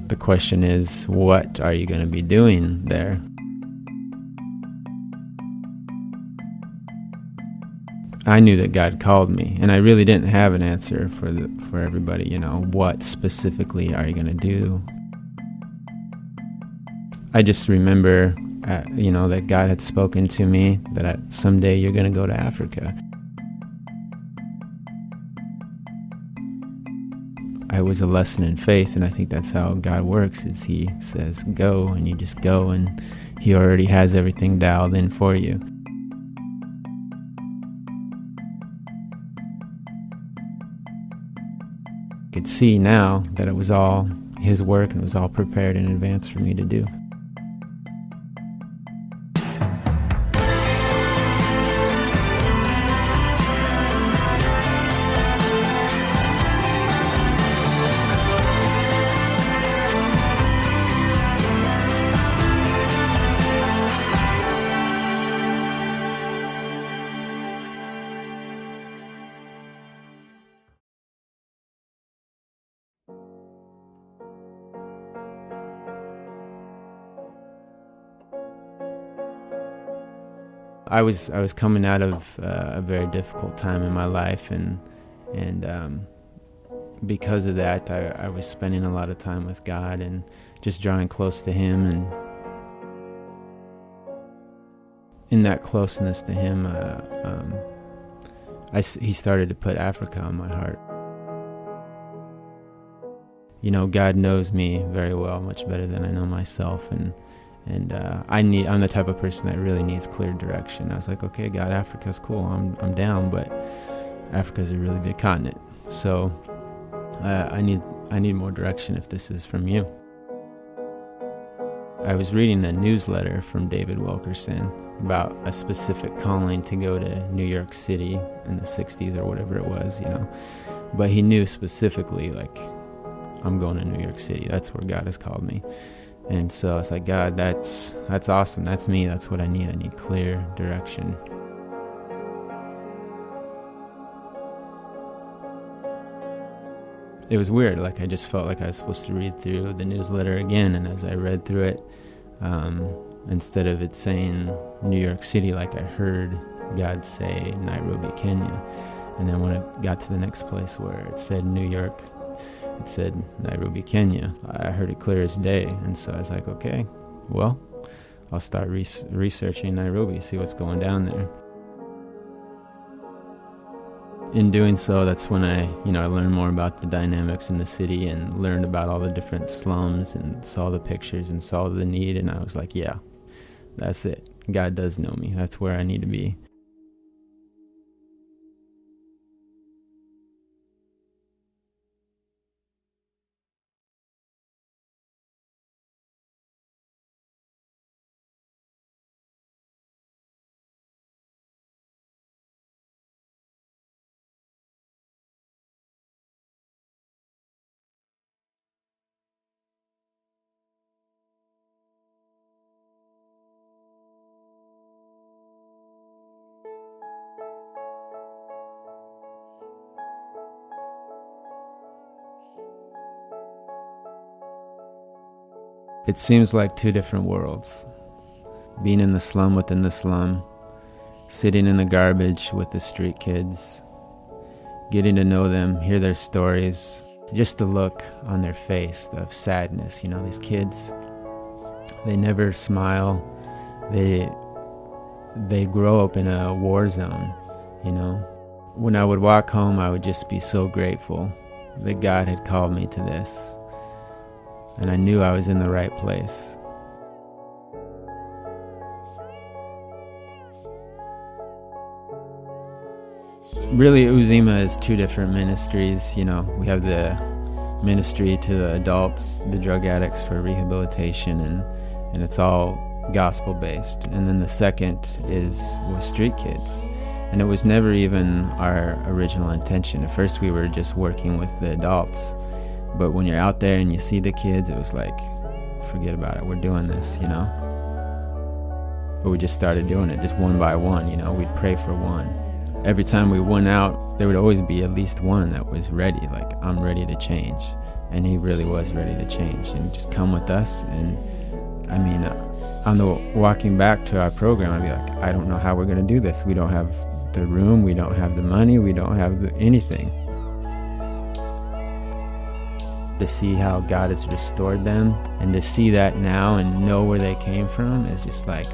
The question is, what are you going to be doing there? I knew that God called me, and I really didn't have an answer for everybody, what specifically are you going to do? I just remember, that God had spoken to me that someday you're going to go to Africa. It was a lesson in faith, and I think that's how God works, is he says go, and you just go, and he already has everything dialed in for you. I could see now that it was all his work and it was all prepared in advance for me to do. I was coming out of a very difficult time in my life, and because of that, I was spending a lot of time with God and just drawing close to him. And in that closeness to him, he started to put Africa on my heart. God knows me very well, much better than I know myself, and I'm the type of person that really needs clear direction. I was like, okay, God, Africa's cool. I'm down, but Africa's a really big continent. So I need more direction if this is from you. I was reading a newsletter from David Wilkerson about a specific calling to go to New York City in the 60s or whatever it was, But he knew specifically, like, I'm going to New York City. That's where God has called me. And so I was like, God, that's awesome. That's me. That's what I need. I need clear direction. It was weird. Like, I just felt like I was supposed to read through the newsletter again. And as I read through it, instead of it saying New York City, like I heard God say Nairobi, Kenya. And then when it got to the next place where it said New York, it said Nairobi, Kenya. I heard it clear as day. And so I was like, okay, well, I'll start researching Nairobi, see what's going down there. In doing so, that's when I learned more about the dynamics in the city and learned about all the different slums and saw the pictures and saw the need. And I was like, yeah, that's it. God does know me. That's where I need to be. It seems like two different worlds. Being in the slum within the slum, sitting in the garbage with the street kids, getting to know them, hear their stories, just the look on their face of sadness. These kids, they never smile. They grow up in a war zone, When I would walk home, I would just be so grateful that God had called me to this. And I knew I was in the right place. Really, Uzima is two different ministries. We have the ministry to the adults, the drug addicts, for rehabilitation, and it's all gospel-based. And then the second was street kids. And it was never even our original intention. At first, we were just working with the adults. But when you're out there and you see the kids, it was like, forget about it, we're doing this, But we just started doing it, just one by one, we'd pray for one. Every time we went out, there would always be at least one that was ready, like, I'm ready to change. And he really was ready to change and just come with us. And I mean, on the walking back to our program, I'd be like, I don't know how we're going to do this. We don't have the room, we don't have the money, we don't have anything. To see how God has restored them and to see that now and know where they came from is just like,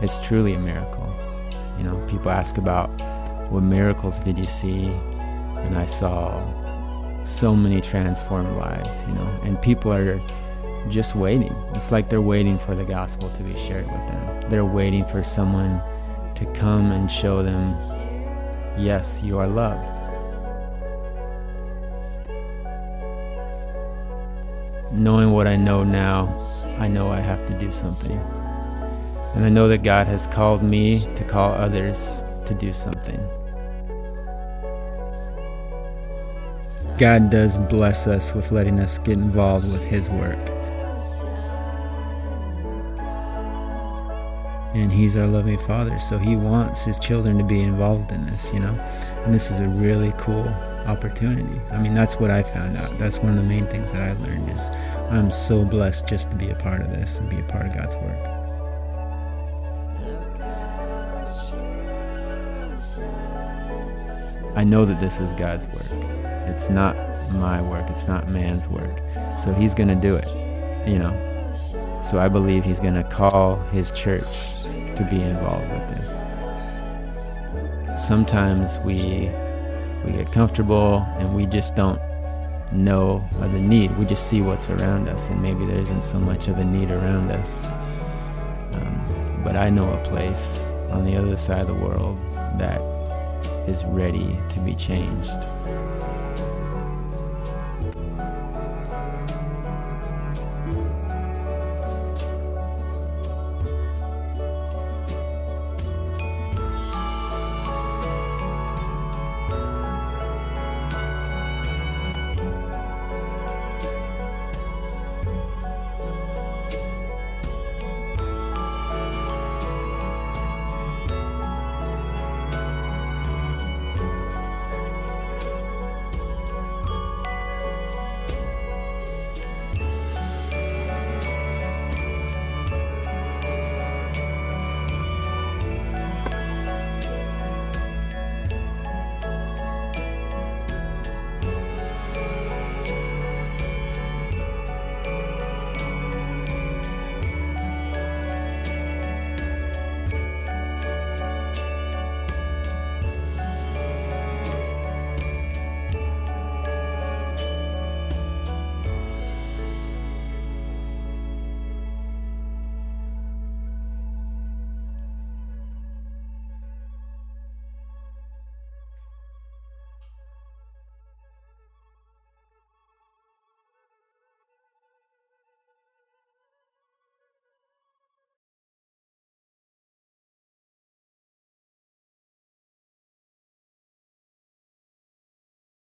it's truly a miracle. You know, people ask about what miracles did you see, and I saw so many transformed lives, you know, and people are just waiting. It's like they're waiting for the gospel to be shared with them. They're waiting for someone to come and show them, yes, you are loved. Knowing what I know now, I know I have to do something. And I know that God has called me to call others to do something. God does bless us with letting us get involved with His work. And He's our loving Father, so He wants His children to be involved in this, you know. And this is a really cool opportunity. I mean, that's what I found out. That's one of the main things that I learned is I'm so blessed just to be a part of this and be a part of God's work. I know that this is God's work. It's not my work. It's not man's work. So He's going to do it, you know. So I believe He's going to call His church to be involved with this. Sometimes we get comfortable and we just don't know of the need. We just see what's around us, and maybe there isn't so much of a need around us. But I know a place on the other side of the world that is ready to be changed.